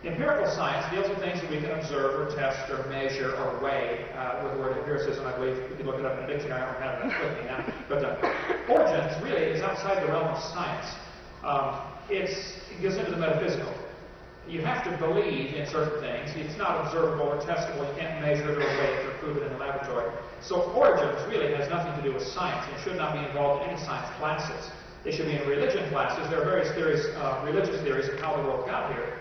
Empirical science deals with things that we can observe or test or measure or weigh. With the word empiricism, I believe you can look it up in a dictionary. I don't have that with me now. But origins really is outside the realm of science. It goes into the metaphysical. You have to believe in certain things. It's not observable or testable. You can't measure it or weigh it or prove it in a laboratory. So origins really has nothing to do with science and should not be involved in any science classes. They should be in religion classes. There are various theories, religious theories of how the world got here,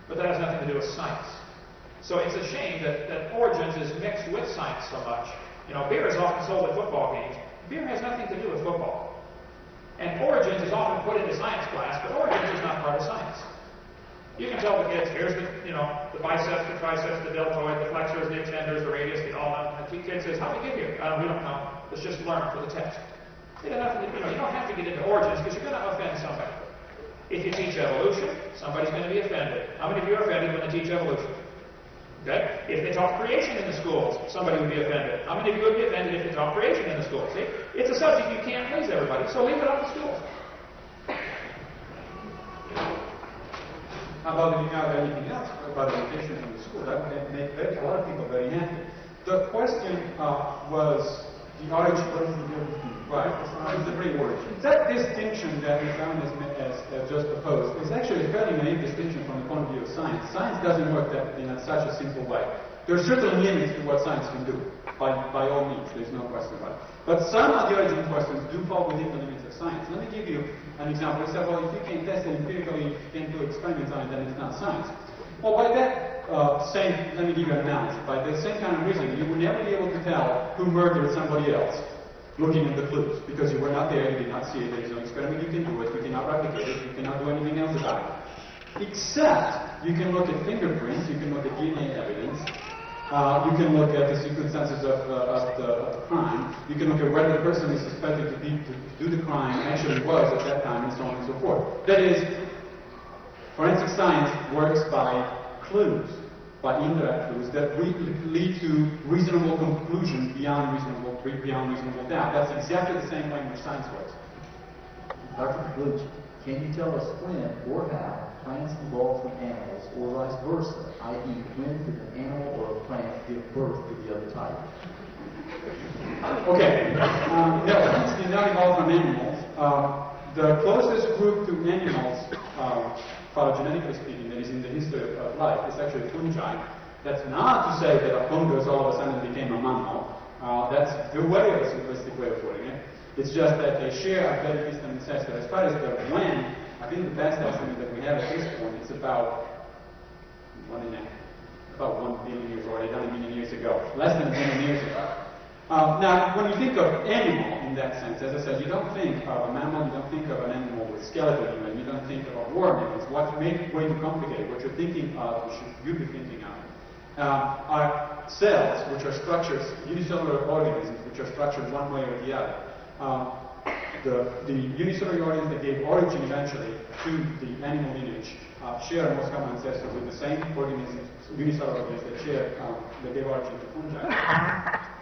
but that has nothing to do with science. So it's a shame that origins is mixed with science so much. You know, beer is often sold at football games. Beer has nothing to do with football. And origins is often put into science class, but origins is not part of science. You can tell the kids, here's the, the biceps, the triceps, the deltoid, the flexors, the extenders, the radius, the ulna. And the kid says, how do we get here? We don't know. Let's just learn for the test. It has nothing to, you don't have to get into origins because you're going to offend somebody. If you teach evolution, somebody's going to be offended. How many of you are offended when they teach evolution? Okay? If they taught creation in the schools, somebody would be offended. How many of you would be offended if they taught creation in the schools? See? It's a subject you can't please everybody, so leave it up to schools. How about if you have anything else about education in the school? That would make a lot of people very happy. The question was the origin. Right. It's the pre-origin. That distinction that we found as just proposed is actually a fairly naive distinction from the point of view of science. Science doesn't work in such a simple way. There are certain limits to what science can do, by all means, there's no question about it. But some of the origin questions do fall within the limits of science. Let me give you an example. You say, well, if you can't test it empirically, if you can't do experiments on it, then it's not science. Well, by that let me give you an analogy. By the same kind of reason, you would never be able to tell who murdered somebody else looking at the clues, because you were not there, you did not see it, there is no experiment you can do it, you cannot replicate it, you cannot do anything else about it. Except, you can look at fingerprints, you can look at DNA evidence, you can look at the circumstances of the crime, you can look at whether the person is suspected to do the crime actually was at that time, and so on and so forth. That is, forensic science works by clues, by indirect clues that lead to reasonable conclusions beyond reasonable doubt. That's exactly the same way in which science works. Dr. Pigliucci, can you tell us when or how plants evolve from animals, or vice versa, i.e. when did an animal or a plant give birth to the other type? Okay. No, plants did not evolve from animals. The closest group to animals, phylogenetically speaking, that is in the history of life, is actually fungi. That's not to say that a fungus all of a sudden became a mammal. That's the way of a simplistic way of putting it. It's just that they share a very distant ancestor. As far as the when, I think the best estimate that we have at this point is about 1 billion years or 800 million years ago. Less than 1 billion years ago. Now, when you think of animal in that sense, as I said, you don't think of a mammal, you don't think of an animal with skeleton even, you don't think of a worm. It's what's made way too complicated. What you're thinking of, or should you be thinking of, are cells, which are structures, unicellular organisms, which are structured one way or the other. The unicellular organisms that gave origin eventually to the animal lineage share a most common ancestor with the same organisms, unicellular organisms that gave origin to fungi.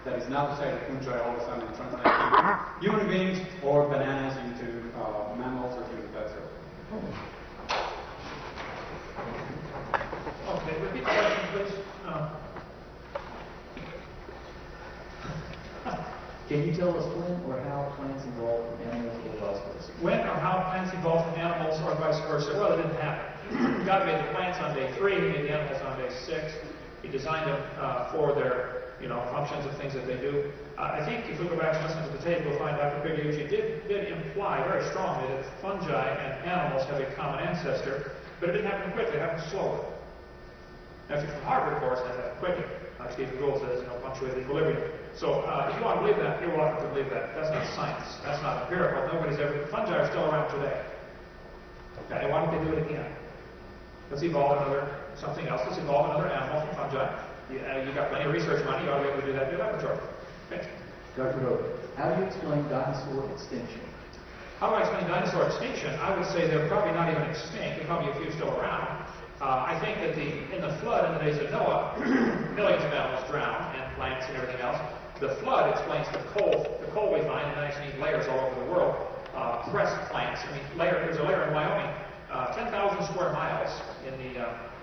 That is not to say that fungi all of a sudden translate into human beings or bananas into mammals or things of that sort. Okay, repeat the question, please. Can you tell us when or how plants evolve from animals or vice versa? When or how plants evolve from animals or vice versa? Well, it didn't happen. God made the plants on day 3, He made the animals on day 6. He designed them for their functions and things that they do. I think if we go back and listen to the tape, we'll find Dr. Pigliucci did imply very strongly that fungi and animals have a common ancestor, but it didn't happen quickly, it happened slowly. Now, if you're from Harvard, of course, that happened quickly. Like Stephen Gould says, punctuated equilibrium. So if you want to believe that, you're welcome to believe that. That's not science. That's not empirical. Fungi are still around today. Okay, why don't they do it again? Let's evolve something else. Let's evolve another animal from fungi. You got plenty of research money. You ought to be able to do that in your laboratory. Okay. Dr. Hovind, how do you explain dinosaur extinction? How do I explain dinosaur extinction? I would say they're probably not even extinct. There are probably a few still around. I think that in the flood in the days of Noah, millions of animals drowned, and plants and everything else. The flood explains the coal we find in nice neat layers all over the world. Pressed plants. There's a layer in Wyoming, 10,000 square miles in the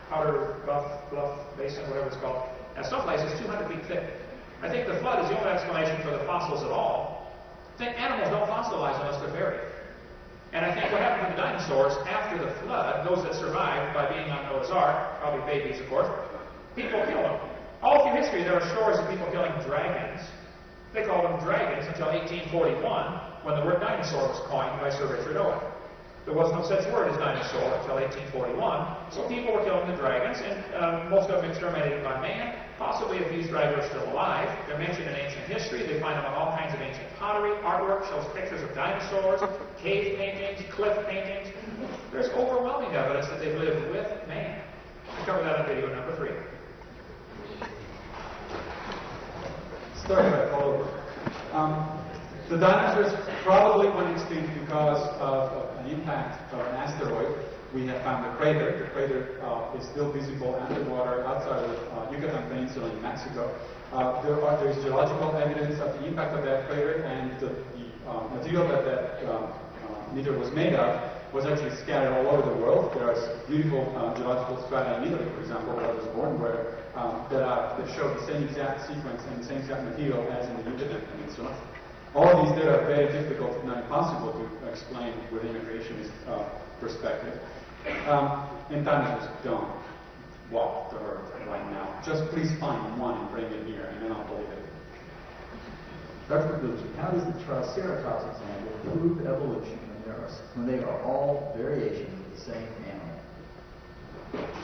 Powder Bluff Basin, whatever it's called, and some places 200 feet thick. I think the flood is the only explanation for the fossils at all. I think animals don't fossilize unless they're buried. And I think what happened to the dinosaurs after the flood, those that survived by being on Noah's Ark, probably babies of course, people killed them. All through history there are stories of people killing dragons. They called them dragons until 1841, when the word dinosaur was coined by Sir Richard Owen. There was no such word as dinosaur until 1841, so people were killing the dragons, and most of them exterminated by man. Possibly if these dragons are still alive. They're mentioned in ancient history. They find them on all kinds of ancient pottery. Artwork shows pictures of dinosaurs, cave paintings, cliff paintings. There's overwhelming evidence that they've lived with man. I cover that in video number 3. Start back all over. The dinosaurs probably went extinct because of an impact of an asteroid. We have found a crater. The crater is still visible underwater outside of the Yucatan Peninsula in Mexico. There is geological evidence of the impact of that crater, and the material that meteor was made of was actually scattered all over the world. There are beautiful geological strata in Italy, for example, where I was born, where that show the same exact sequence and the same exact material as in the Yucatan Peninsula. All of these data are very difficult, if not impossible, to explain within a creationist perspective. And dinosaurs don't walk the earth right now. Just please find one and bring it here, and then I'll believe it. Dr. Pigliucci, how does the Triceratops example prove evolution when they are all variations of the same animal?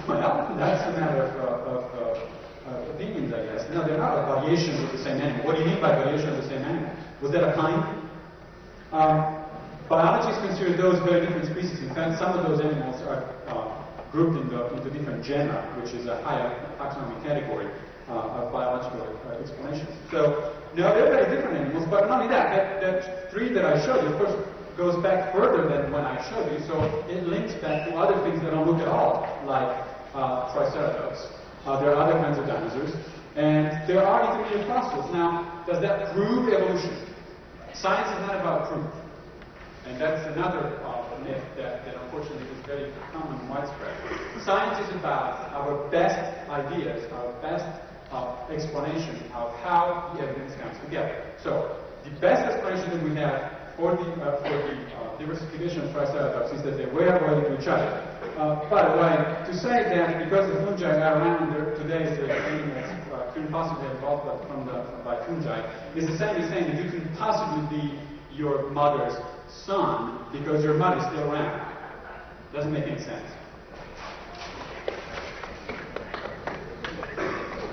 Well, that's a matter of opinions, I guess. No, they're not variations of the same animal. What do you mean by variation of the same animal? Was that a kind? Biologists consider those very different species. In fact, some of those animals are grouped into different genera, which is a higher taxonomic category of biological explanations. So, no, they're very different animals, but not only that, that tree that I showed you, of course, goes back further than when I showed you, so it links back to other things that don't look at all like Triceratops. There are other kinds of dinosaurs, and there are intermediate fossils. Now, does that prove evolution? Science is not about proof. And that's another myth that unfortunately is very common and widespread. Science is about our best ideas, our best explanation of how the evidence comes together. So, the best explanation that we have for the diversification of Triceratops is that they were related to each other. By the way, to say that because the fungi are around today, the animals couldn't possibly have evolved by fungi, is the same as saying that you couldn't possibly be your mother's son because your mother is still around. Doesn't make any sense.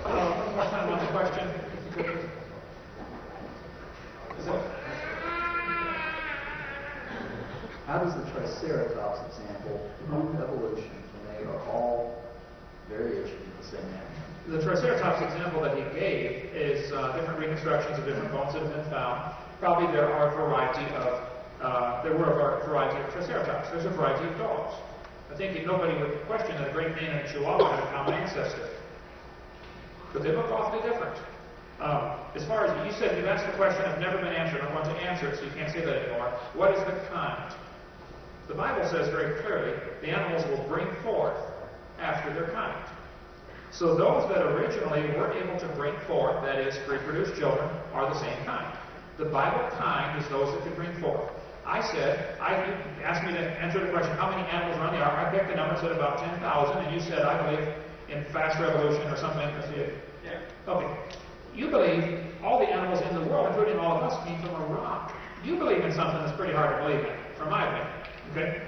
One more time on the question. Is it? How does the Triceratops example prove evolution when they are all variations of the same animal? The Triceratops example that he gave is different reconstructions of different bones that have been found. Probably there were a variety of Triceratops. There's a variety of dogs. I think nobody would question that a Great Dane and a Chihuahua had a common ancestor. But they look awfully different. As far as you said, you've asked the question I've never been answered. I'm going to answer it, so you can't say that anymore. What is the kind? The Bible says very clearly, the animals will bring forth after their kind. So those that originally were able to bring forth, that is, reproduce children, are the same kind. The Bible kind is those that can bring forth. I said, you asked me to answer the question, how many animals are on the ark? I picked a number, said about 10,000, and you said, I believe in fast revolution or something. Yeah. Okay. You believe all the animals in the world, including all of us, came from a rock. You believe in something that's pretty hard to believe in, from my opinion. Okay?